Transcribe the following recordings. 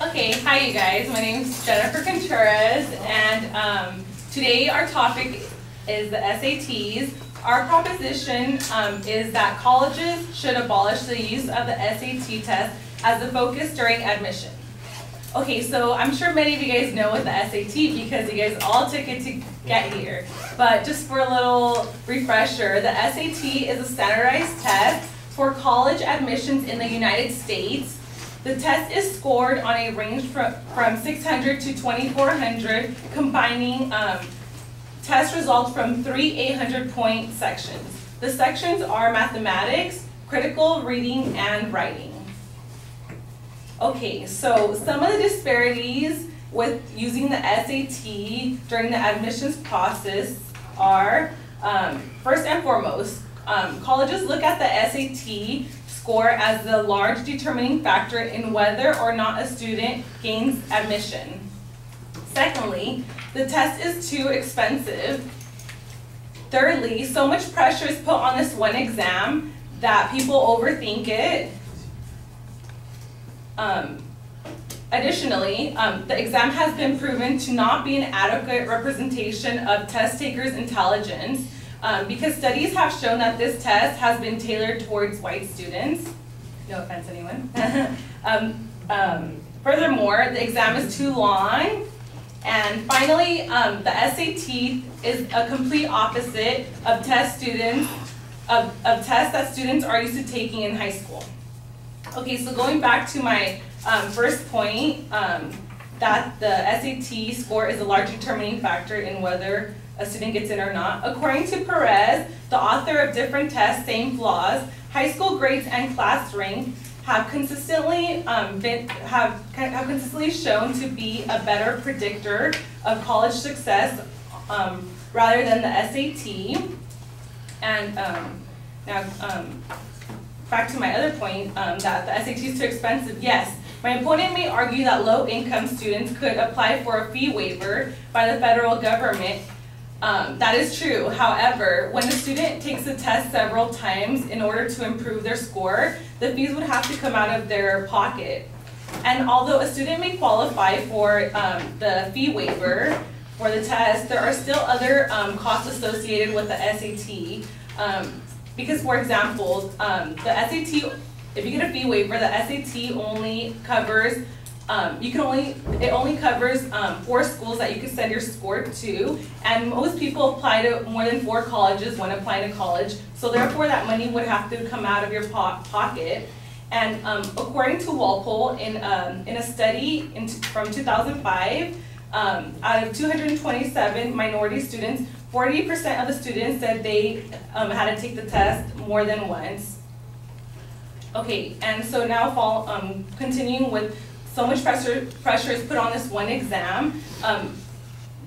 Okay, hi you guys. My name is Jennifer Contreras, and today our topic is the SATs. Our proposition is that colleges should abolish the use of the SAT test as the focus during admission. Okay, so I'm sure many of you guys know what the SAT because you guys all took it to get here. But just for a little refresher, the SAT is a standardized test for college admissions in the United States. The test is scored on a range from 600 to 2400, combining test results from 3 800-point sections. The sections are mathematics, critical reading, and writing. Okay, so some of the disparities with using the SAT during the admissions process are, first and foremost, colleges look at the SAT score as the large determining factor in whether or not a student gains admission. Secondly, the test is too expensive. Thirdly, so much pressure is put on this one exam that people overthink it. Additionally, the exam has been proven to not be an adequate representation of test takers' intelligence because studies have shown that this test has been tailored towards white students. No offense, anyone. Furthermore, the exam is too long. And finally, the SAT is a complete opposite of tests that students are used to taking in high school. Okay, so going back to my first point, that the SAT score is a large determining factor in whether a student gets in or not. According to Perez, the author of Different Tests, Same Flaws, high school grades and class rank have consistently shown to be a better predictor of college success rather than the SAT. And now, back to my other point, that the SAT is too expensive. Yes, my opponent may argue that low-income students could apply for a fee waiver by the federal government. That is true. However, when a student takes the test several times in order to improve their score, the fees would have to come out of their pocket. And although a student may qualify for the fee waiver for the test, there are still other costs associated with the SAT. Because, for example, the SAT, if you get a fee waiver, the SAT only covers, it only covers 4 schools that you can send your score to, and most people apply to more than 4 colleges when applying to college, so therefore that money would have to come out of your pocket. And according to Walpole, in a study from 2005, out of 227 minority students, 40% of the students said they had to take the test more than once. Okay, and so now continuing with so much pressure is put on this one exam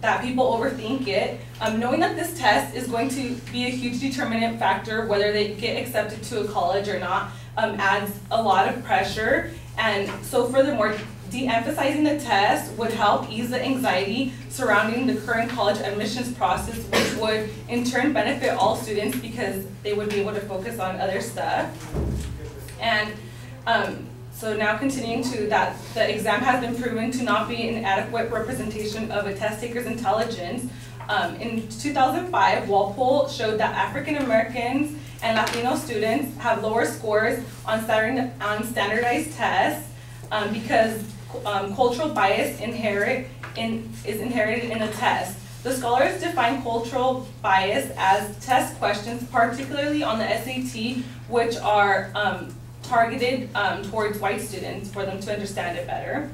that people overthink it. Knowing that this test is going to be a huge determinant factor whether they get accepted to a college or not adds a lot of pressure. And so furthermore, de-emphasizing the test would help ease the anxiety surrounding the current college admissions process, which would in turn benefit all students because they would be able to focus on other stuff. And so now continuing to that, the exam has been proven to not be an adequate representation of a test taker's intelligence. In 2005, Walpole showed that African Americans and Latino students have lower scores on standardized tests because cultural bias is inherited in the test. The scholars define cultural bias as test questions, particularly on the SAT, which are targeted towards white students for them to understand it better.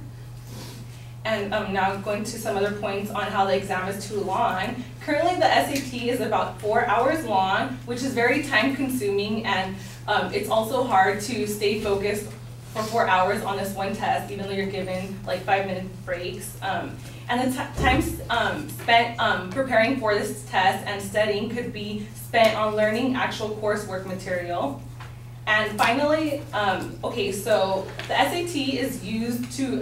And now going to some other points on how the exam is too long. Currently the SAT is about 4 hours long, which is very time consuming, and it's also hard to stay focused for 4 hours on this one test, even though you're given like 5-minute breaks. And the time spent preparing for this test and studying could be spent on learning actual coursework material. And finally, okay, so the SAT is used to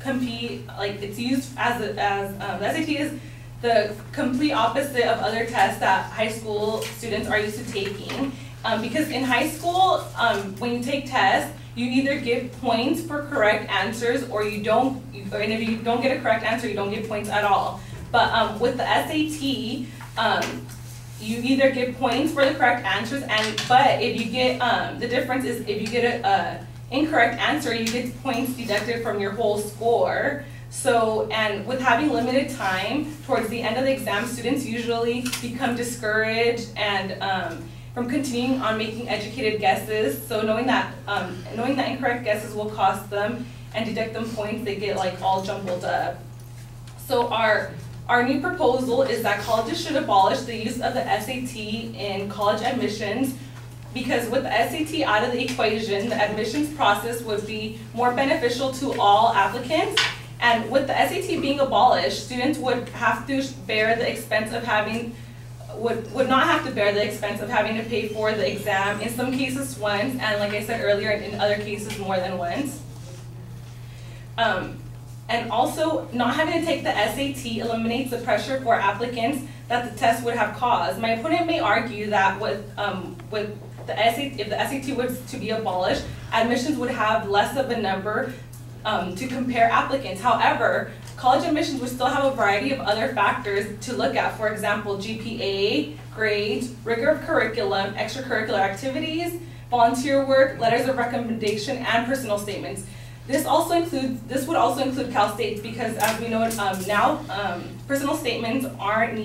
compete, like it's used the SAT is the complete opposite of other tests that high school students are used to taking. Because in high school, when you take tests, you either get points for correct answers or you don't, and if you don't get a correct answer, you don't get points at all. But with the SAT, you either get points for the correct answers, but if you get, the difference is if you get a incorrect answer, you get points deducted from your whole score. So, and with having limited time towards the end of the exam, students usually become discouraged and from continuing on making educated guesses. So knowing that incorrect guesses will cost them and deduct them points, they get like all jumbled up. So our new proposal is that colleges should abolish the use of the SAT in college admissions, because with the SAT out of the equation, the admissions process would be more beneficial to all applicants. And with the SAT being abolished, students would have to bear the expense of having, would not have to bear the expense of having to pay for the exam, in some cases once, and like I said earlier, in other cases more than once. And also, not having to take the SAT eliminates the pressure for applicants that the test would have caused. My opponent may argue that with the SAT, if the SAT was to be abolished, admissions would have less of a number to compare applicants. However, college admissions would still have a variety of other factors to look at. For example, GPA, grades, rigor of curriculum, extracurricular activities, volunteer work, letters of recommendation, and personal statements. This would also include Cal State, because as we know now, personal statements aren't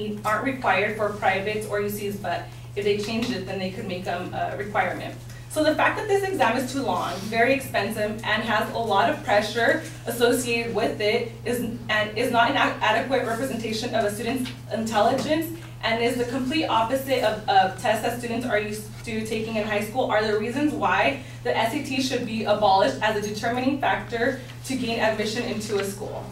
required for privates or UCs, but if they changed it, then they could make them a requirement. So the fact that this exam is too long, very expensive, and has a lot of pressure associated with it is not an adequate representation of a student's intelligence, and is the complete opposite of tests that students are used to taking in high school, are the reasons why the SAT should be abolished as a determining factor to gain admission into a school.